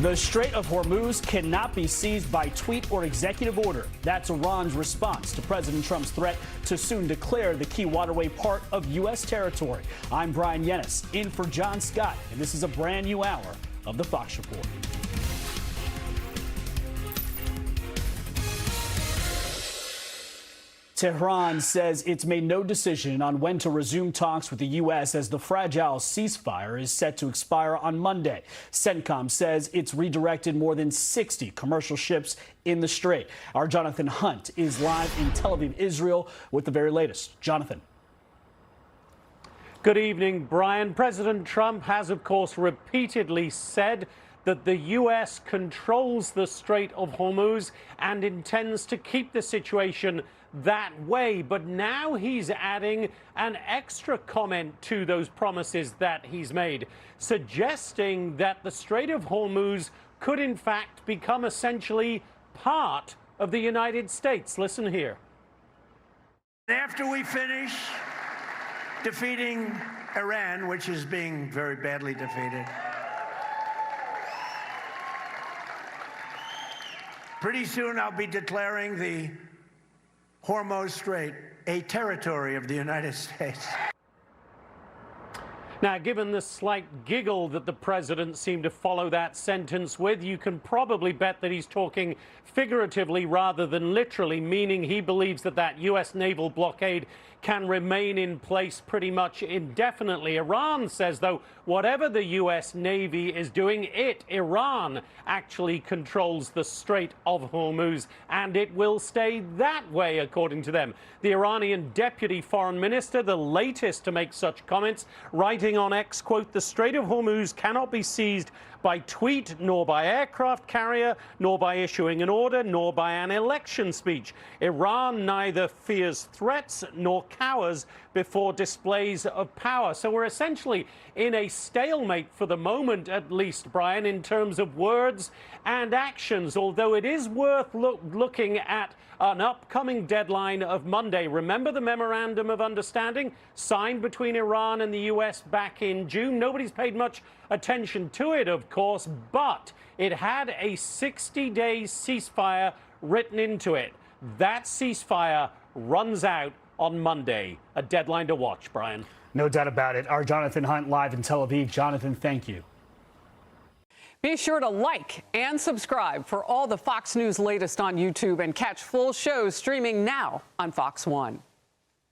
The Strait of Hormuz cannot be seized by tweet or executive order. That's Iran's response to President Trump's threat to soon declare the key waterway part of U.S. territory. I'm Brian Yennis, in for John Scott, and this is a brand new hour of the Fox Report. Tehran says it's made no decision on when to resume talks with the U.S. as the fragile ceasefire is set to expire on Monday. CENTCOM says it's redirected more than 60 commercial ships in the strait. Our Jonathan Hunt is live in Tel Aviv, Israel, with the very latest. Jonathan. Good evening, Brian. President Trump has, of course, repeatedly said that the U.S. controls the Strait of Hormuz and intends to keep the situation that way. But now he's adding an extra comment to those promises that he's made, suggesting that the Strait of Hormuz could in fact become essentially part of the United States. Listen here. After we finish defeating Iran, which is being very badly defeated, pretty soon I'll be declaring the Hormuz Strait a territory of the United States. Now, given the slight giggle that the president seemed to follow that sentence with, you can probably bet that he's talking figuratively rather than literally, meaning he believes that that U.S. naval blockade can remain in place pretty much indefinitely. Iran says, though, whatever the U.S. Navy is doing, Iran, actually controls the Strait of Hormuz, and it will stay that way, according to them. The Iranian deputy foreign minister, the latest to make such comments, writing on X, quote, "The Strait of Hormuz cannot be seized by tweet, nor by aircraft carrier, nor by issuing an order, nor by an election speech. Iran neither fears threats nor cowers before displays of power." So we're essentially in a stalemate for the moment, at least, Brian, in terms of words and actions, although it is worth looking at an upcoming deadline of Monday. Remember the memorandum of understanding signed between Iran and the U.S. back in June? Nobody's paid much attention to it, of course, but it had a 60-day ceasefire written into it. That ceasefire runs out on Monday. A deadline to watch, Brian. No doubt about it. Our Jonathan Hunt live in Tel Aviv. Jonathan, thank you. Be sure to like and subscribe for all the Fox News latest on YouTube and catch full shows streaming now on Fox One.